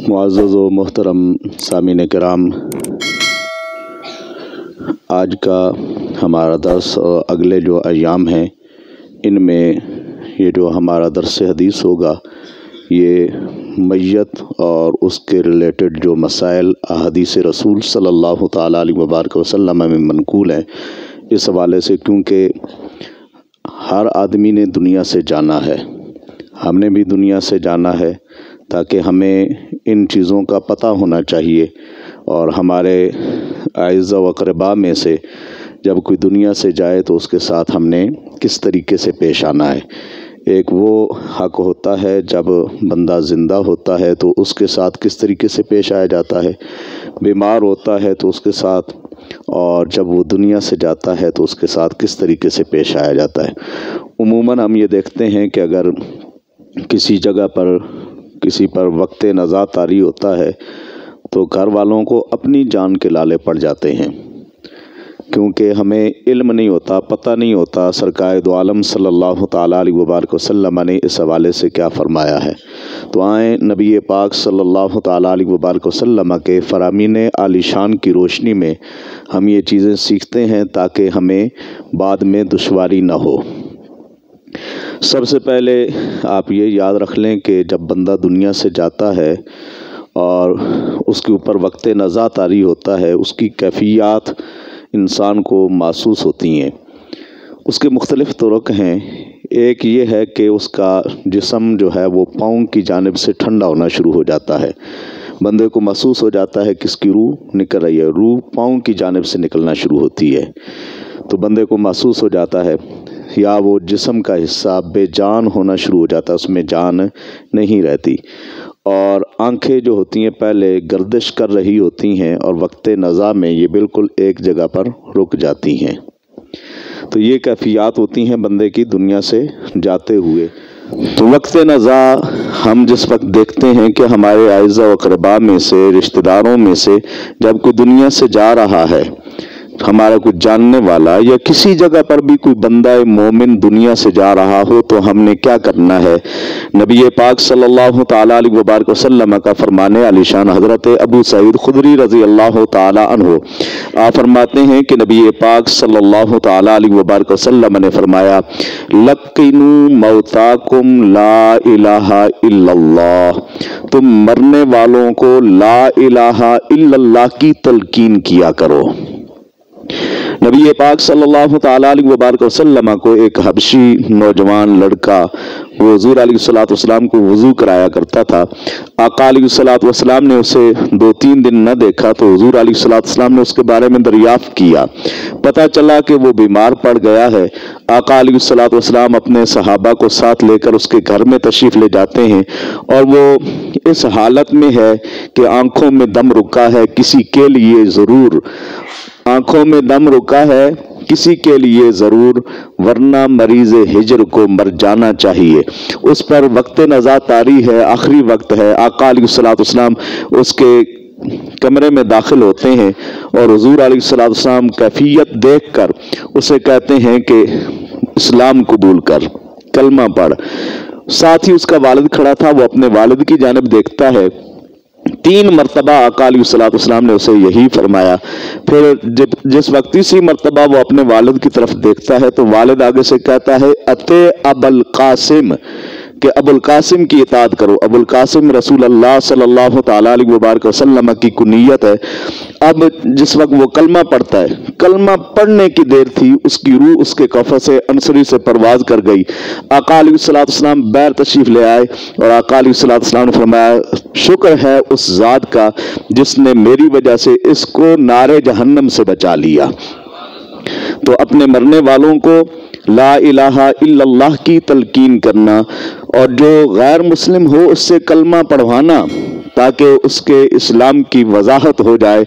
معزز و محترم سامعین کرام، آج کا ہمارا درس اور اگلے جو ایام ہیں ان میں یہ جو ہمارا درس حدیث ہوگا یہ میت اور اس کے ریلیٹڈ جو مسائل احادیث رسول صلی اللہ تعالیٰ علیہ وبارک وسلم میں منقول ہیں اس حوالے سے، کیونکہ ہر آدمی نے دنیا سے جانا ہے، ہم نے بھی دنیا سے جانا ہے، تاکہ ہمیں ان چیزوں کا پتہ ہونا چاہیے اور ہمارے اعزہ و اقرباء میں سے جب کوئی دنیا سے جائے تو اس کے ساتھ ہم نے کس طریقے سے پیش آنا ہے۔ ایک وہ حق ہوتا ہے جب بندہ زندہ ہوتا ہے تو اس کے ساتھ کس طریقے سے پیش آیا جاتا ہے، بیمار ہوتا ہے تو اس کے ساتھ، اور جب وہ دنیا سے جاتا ہے تو اس کے ساتھ کس طریقے سے پیش آیا جاتا ہے۔ عموماً ہم یہ دیکھتے ہیں کہ اگر کسی جگہ پر کسی پر وقت نزاع طاری ہوتا ہے تو گھر والوں کو اپنی جان کے لالے پڑ جاتے ہیں، کیونکہ ہمیں علم نہیں ہوتا، پتہ نہیں ہوتا سرکار دو عالم صلی اللہ تعالیٰ علیہ وبارک وسلم نے اس حوالے سے کیا فرمایا ہے۔ تو آئیں نبی پاک صلی اللہ تعالیٰ علیہ وبارک وسلم کے فرامین عالی شان کی روشنی میں ہم یہ چیزیں سیکھتے ہیں تاکہ ہمیں بعد میں دشواری نہ ہو۔ سب سے پہلے آپ یہ یاد رکھ لیں کہ جب بندہ دنیا سے جاتا ہے اور اس کے اوپر وقت نزاع طاری ہوتا ہے، اس کی کیفیات انسان کو محسوس ہوتی ہیں۔ اس کے مختلف طرق ہیں۔ ایک یہ ہے کہ اس کا جسم جو ہے وہ پاؤں کی جانب سے ٹھنڈا ہونا شروع ہو جاتا ہے، بندے کو محسوس ہو جاتا ہے کہ اس کی روح نکل رہی ہے، روح پاؤں کی جانب سے نکلنا شروع ہوتی ہے، تو بندے کو محسوس ہو جاتا ہے، یا وہ جسم کا حصہ بے جان ہونا شروع ہو جاتا ہے، اس میں جان نہیں رہتی، اور آنکھیں جو ہوتی ہیں پہلے گردش کر رہی ہوتی ہیں اور وقت نزاع میں یہ بالکل ایک جگہ پر رک جاتی ہیں۔ تو یہ کیفیات ہوتی ہیں بندے کی دنیا سے جاتے ہوئے۔ تو وقت نزاع ہم جس وقت دیکھتے ہیں کہ ہمارے اعزہ و اقرباء میں سے، رشتہ داروں میں سے جب کوئی دنیا سے جا رہا ہے، ہمارا کوئی جاننے والا یا کسی جگہ پر بھی کوئی بندہ مومن دنیا سے جا رہا ہو تو ہم نے کیا کرنا ہے۔ نبی پاک صلی اللہ تعالیٰ علیہ وبارک وسلم کا فرمانے علی شان حضرت ابو سعید خدری رضی اللہ تعالیٰ عنہ، آپ فرماتے ہیں کہ نبی پاک صلی اللہ تعالیٰ علیہ وبارک وسلم نے فرمایا، لقنوا موتاکم لا الہ الا اللہ، تم مرنے والوں کو لا الہ الا اللہ کی تلقین کیا کرو۔ نبی پاک صلی اللہ تعالیٰ علیہ وبارک وسلم کو ایک حبشی نوجوان لڑکا، وہ حضور علیہ الصلوۃ والسلام کو وضو کرایا کرتا تھا۔ آقا علیہ الصلوۃ والسلام نے اسے 2-3 دن نہ دیکھا تو حضور علیہ الصلوۃ والسلام نے اس کے بارے میں دریافت کیا، پتہ چلا کہ وہ بیمار پڑ گیا ہے۔ آقا علیہ الصلوۃ والسلام اپنے صحابہ کو ساتھ لے کر اس کے گھر میں تشریف لے جاتے ہیں، اور وہ اس حالت میں ہے کہ آنکھوں میں دم رکا ہے، کسی کے لیے ضرور آنکھوں میں دم رکا ہے، کسی کے لیے ضرور، ورنہ مریض ہجر کو مر جانا چاہیے۔ اس پر وقت نزاع طاری ہے، آخری وقت ہے۔ آقا علیہ الصلوۃ والسلام اس کے کمرے میں داخل ہوتے ہیں اور حضور علیہ الصلوۃ والسلام کیفیت دیکھ کر اسے کہتے ہیں کہ اسلام قبول کر، کلمہ پڑھ۔ ساتھ ہی اس کا والد کھڑا تھا، وہ اپنے والد کی جانب دیکھتا ہے۔ 3 مرتبہ آقا علیہ الصلوۃ والسلام نے اسے یہی فرمایا۔ پھر جس وقت تیسری مرتبہ وہ اپنے والد کی طرف دیکھتا ہے تو والد آگے سے کہتا ہے، اتے ابو القاسم، کہ ابو القاسم کی اطاعت کرو۔ ابو القاسم رسول اللہ صلی اللہ تعالیٰ علیہ وبارک وسلم کی کنیت ہے۔ اب جس وقت وہ کلمہ پڑھتا ہے، کلمہ پڑھنے کی دیر تھی، اس کی روح اس کے کفن سے انصری سے پرواز کر گئی۔ آقا علیہ الصلوۃ والسلام بیر تشریف لے آئے اور آقا علیہ الصلوۃ والسلام نے فرمایا، شکر ہے اس ذات کا جس نے میری وجہ سے اس کو نار جہنم سے بچا لیا۔ تو اپنے مرنے والوں کو لا الہ الا اللہ کی تلقین کرنا، اور جو غیر مسلم ہو اس سے کلمہ پڑھوانا تاکہ اس کے اسلام کی وضاحت ہو جائے۔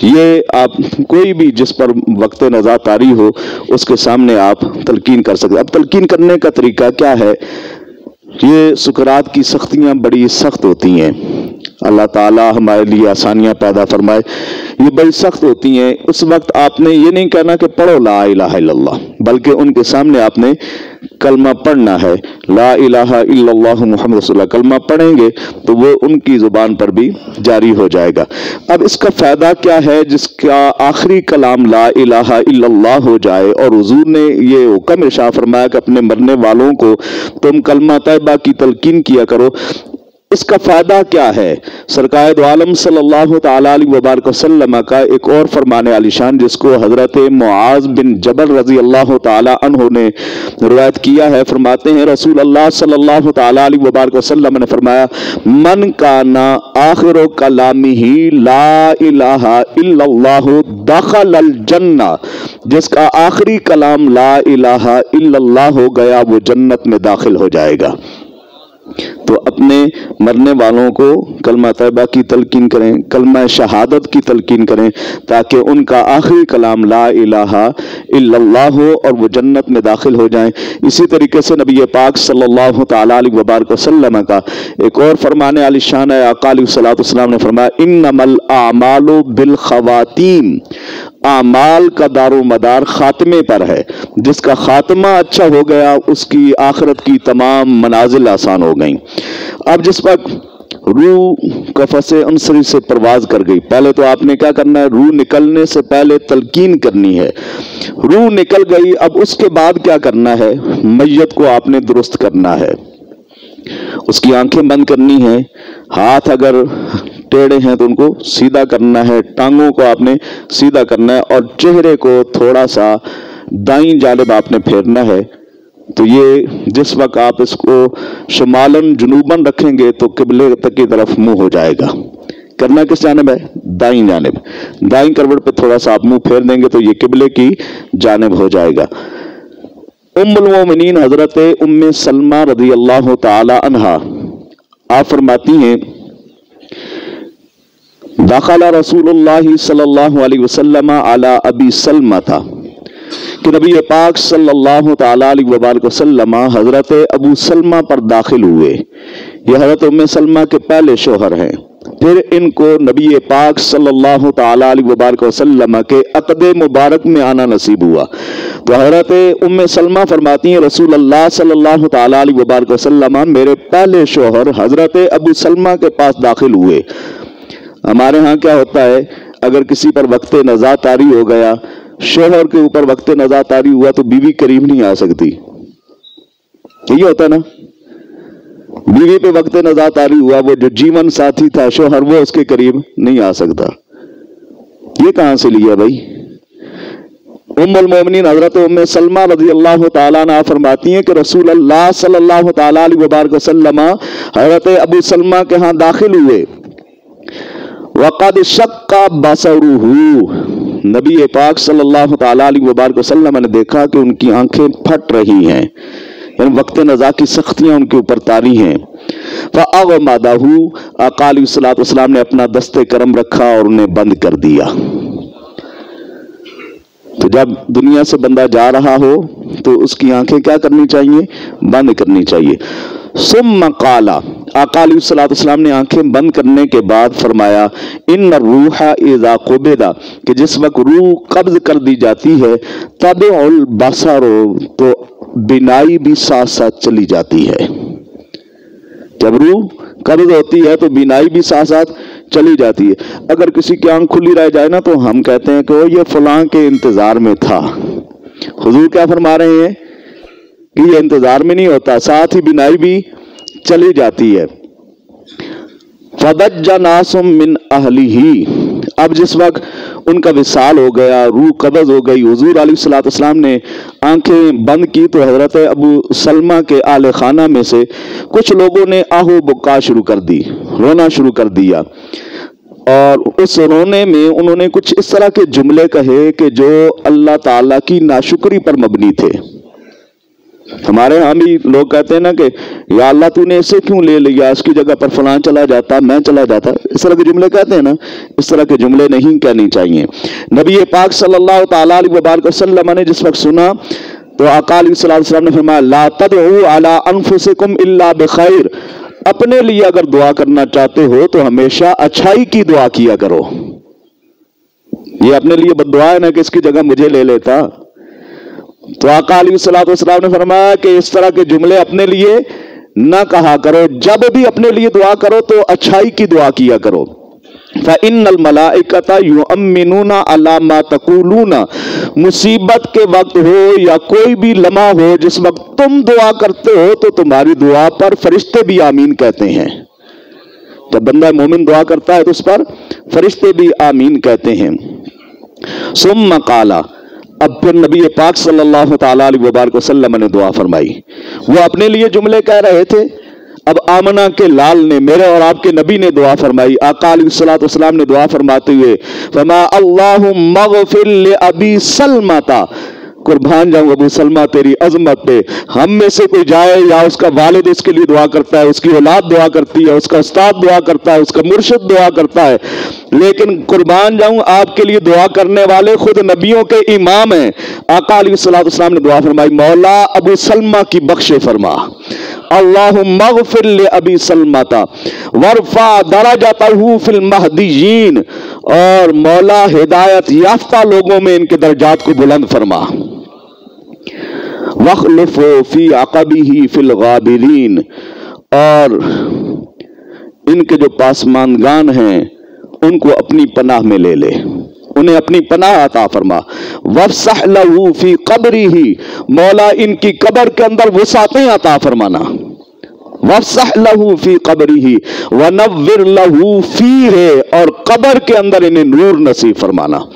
یہ آپ کوئی بھی جس پر وقت نزاع طاری ہو اس کے سامنے آپ تلقین کر سکتے۔ اب تلقین کرنے کا طریقہ کیا ہے؟ یہ سکرات کی سختیاں بڑی سخت ہوتی ہیں۔ اللہ ताला हमारे लिए आसानियाँ पैदा फरमाए। ये बड़ी सख्त होती हैं। उस वक्त आपने ये नहीं कहना कि पढ़ो ला इलाहा इल्लल्लाह, बल्कि उनके सामने आपने कलमा पढ़ना है, ला इलाहा इल्लल्लाह मुहम्मद रसूलुल्लाह। कलमा पढ़ेंगे तो वो उनकी ज़ुबान पर भी जारी हो जाएगा। अब इसका फ़ायदा क्या है जिसका आखिरी कलाम ला इलाहा इल्लल्लाह हो जाए, और हुजूर ने ये हुक्म इरशाद फरमाया कि अपने मरने वालों को तुम कलमा तैयबा की तलकीन किया करो। इसका फ़ायदा क्या है? सरकार दो आलम सल्लल्लाहु तआला अलैहि वबारक वसल्लम का एक और फरमाने आलिशान, जिसको हज़रत मुआज़ बिन जबल रज़ी अल्लाह तआला अन्हु ने रिवायत किया है, फरमाते हैं रसूल अल्लाह सल्लल्लाहु तआला अलैहि वबारक वसल्लम ने फरमाया, मन काना आखिरु कलामिही ला इलाहा इल्लल्लाह दखलल जन्ना, जिसका आखिरी कलाम ला इलाहा इल्लल्लाह हो गया वो जन्नत में दाखिल हो जाएगा। तो अपने मरने वालों को कलमा तैयबा की तलकीन करें, कलमा शहादत की तलकीन करें, ताकि उनका आखिरी कलाम ला इलाहा इल्लल्लाह हो और वो जन्नत में दाखिल हो जाएं। इसी तरीके से नबी पाक सल्लल्लाहु तआला अलैहि वबारक वसल्लम का एक और फरमाने आलिशान है, आका अलैहिस्सलातु वस्सलाम ने फरमाया, इन्नमल आमालु बिल खवातीम, आमाल का दारो मदार खात्मे पर है। जिसका खात्मा अच्छा हो गया उसकी आखिरत की तमाम मनाजिल आसान हो गई। अब जिस वक्त रूह कफ़से अंसरी से परवाज कर गई, पहले तो आपने क्या करना है, रूह निकलने से पहले तलकीन करनी है। रूह निकल गई, अब उसके बाद क्या करना है, मैयत को आपने दुरुस्त करना है। उसकी आंखें बंद करनी है, हाथ अगर टेढ़े हैं तो उनको सीधा करना है, टांगों को आपने सीधा करना है, और चेहरे को थोड़ा सा दाईं जानिब आपने फेरना है। तो ये जिस वक्त आप इसको शुमालन जुनूबन रखेंगे तो किबले तक की तरफ मुंह हो जाएगा। करना किस जानिब है, दाईं जानिब। दाईं करवट पे थोड़ा सा आप मुंह फेर देंगे तो ये किबले की जानिब हो जाएगा। उम्मुल मोमिनीन हजरत उम्मे सलमा रज़ी अल्लाह तआला अन्हा आप फरमाती हैं, दाखला रसूलुल्लाह सल्लल्लाहु अलैहि वसल्लम अला अबी सलमा था कि नबी पाक सल्लल्लाहु तआला अलैहि वबारक वसल्लम हजरत अबू सलमा पर दाखिल हुए। ये हजरत उम्मे सलमा के पहले शोहर हैं। फिर इनको नबी पाक सल्लल्लाहु तआला अलैहि वबारक वसल्लम के अक़दे मुबारक में आना नसीब हुआ। तो हजरत उम्मे सलमा फरमाती हैं, रसूल अल्लाह सल्लल्लाहु तआला अलैहि वबारक वसल्लम मेरे पहले शोहर हजरत अबू सलमा के पास दाखिल हुए। हमारे यहाँ क्या होता है, अगर किसी पर वक्त नज़ा तारी हो गया, शोहर के ऊपर वक्त नज़ा तारी हुआ तो बीवी करीब नहीं आ सकती। यही होता है ना, बीवी पे वक्त नज़ा तारी हुआ, वो जो जीवन साथी था शोहर, वो उसके करीब नहीं आ सकता। ये कहां से लिया भाई? उम्मुल मोमिनीन हजरत उम्मे सलमा रज़ी अल्लाह तआला अन्हा फरमाती हैं कि रसूल अल्लाह सल्लल्लाहु तआला अलैहि वबारक वसल्लम हजरत अबू सलमा के यहाँ दाखिल हुए। वक़द शक्का बसरुहु, नबी पाक सल्लल्लाहु तआला अलैहि वबारक वसल्लम ने देखा कि उनकी आंखें फट रही हैं, यानी वक्त नज़ा की सख्तियां उनके ऊपर तारी हैं। फ़अग़मदहु, आका अलैहिस्सलातु वस्सलाम ने अपना दस्ते करम रखा और उन्हें बंद कर दिया। तो जब दुनिया से बंदा जा रहा हो तो उसकी आंखें क्या करनी चाहिए, बंद करनी चाहिए। सुम्मा क़ाला, आका अलैहिस्सलातु वस्सलाम ने आंखें बंद करने के बाद फरमाया, इन्न रूहा इज़ा क़ुबिदा, कि जिस वक्त रूह कब्ज कर दी जाती है, तबिउल बसरो, तो बिनाई भी साथ साथ चली जाती है। जब रूह कब्ज होती है तो बिनाई भी साथ साथ चली जाती है। अगर किसी की आंख खुली रह जाए ना तो हम कहते हैं कि वो ये फलां के इंतजार में था। हुजूर क्या फरमा रहे हैं कि ये इंतजार में नहीं होता, साथ ही बिनाई भी चली जाती है। फदज्जा नासुम मिन अहलिही, अब जिस वक्त उनका विसाल हो गया, रूह कब्ज हो गई, हुजूर अलैहिस्सलातु वस्सलाम ने आंखें बंद की तो हजरत अबू सलमा के आले खाना में से कुछ लोगों ने आहू बुका शुरू कर दी, रोना शुरू कर दिया। और उस रोने में उन्होंने कुछ इस तरह के जुमले कहे कि जो अल्लाह ताला की नाशुक्री पर मबनी थे। हमारे यहाँ भी लोग कहते हैं ना कि या अल्लाह तूने इसे क्यों ले लिया, इसकी जगह पर फलां चला जाता, मैं चला जाता, इस तरह के जुमले कहते हैं ना, इस तरह के जुमले नहीं कहने चाहिए। नबी पाक सल्लल्लाहु तआला अलैहि वबारक वसल्लम ने जिस वक्त सुना तो आका अलैहिस्सलातु वस्सलाम ने फरमाया, ला तदउ अला अनफुसिकुम इल्ला बिखैर, अपने लिए अगर दुआ करना चाहते हो तो हमेशा अच्छाई की दुआ किया करो। ये अपने लिए बद्दुआ है ना कि इसकी जगह मुझे ले लेता। तो आका अलैहिस्सलातु वस्सलाम ने फरमाया कि इस तरह के जुमले अपने लिए ना कहा करो। जब भी अपने लिए दुआ करो तो अच्छाई की दुआ किया करो। फ़इन्नल मलाइकता युअम्मिनूना अला मा तक़ूलूना, मुसीबत के वक्त हो या कोई भी लम्हा हो जिस वक्त तुम दुआ करते हो तो तुम्हारी दुआ पर फरिश्ते भी आमीन कहते हैं। जब बंदा मोमिन दुआ करता है तो उस पर फरिश्ते भी आमीन कहते हैं। सुम्मा क़ाला, अब फिर नबी पाक सल्लल्लाहु तआला अलैहि वसल्लम ने दुआ फरमाई। वो अपने लिए जुमले कह रहे थे, अब आमना के लाल ने, मेरे और आपके नबी ने दुआ फरमाई। आका अलैहिस्सलातु वस्सलाम ने दुआ फरमाते हुए फरमा अल्लाहुम्मा ग़फ़िर li अबी सलमता, कुर्बान जाऊं अबू सलमा तेरी अजमत पे। हम में से कोई जाए या उसका वालिद उसके लिए दुआ करता है, उसकी औलाद दुआ करती है, उसका उस्ताद दुआ करता है, उसका मुर्शिद दुआ करता है, लेकिन कुर्बान जाऊं आपके लिए दुआ करने वाले खुद नबियों के इमाम हैं। आका अलैहिस्सलातु वस्सलाम ने दुआ फरमाई, मौला अबू सलमा की बख्शे फरमा। अल्लाहुम्मा ग़फ़िर li अबी सलमता वरफ़ा दरजतहु फ़िल महदिय्यीन, और मौला हिदायत याफ्ता लोगों में इनके दर्जात को बुलंद फरमा। वख़्लुफ़ फ़ी अक़बिही फ़िल ग़ाबिरीन, और इनके जो पासमानगान हैं उनको अपनी पनाह में ले ले, उन्हें अपनी पनाह अता फरमा। वफ़्सह लहू फ़ी क़ब्रिही, मौला इनकी कब्र के अंदर वसातें अता फरमाना। वफ़्सह लहू फ़ी क़ब्रिही वनव्विर लहू फ़ीहे, और कब्र के अंदर इन्हें नूर नसीब फरमाना।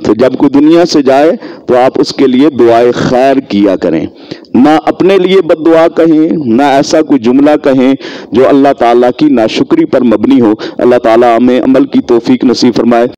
तो जब कोई दुनिया से जाए तो आप उसके लिए दुआए खैर किया करें, ना अपने लिए बद्दुआ कहें, ना ऐसा कोई जुमला कहें जो अल्लाह ताला की नाशुक्री पर मबनी हो। अल्लाह ताला हमें अमल की तौफीक नसीब फरमाए।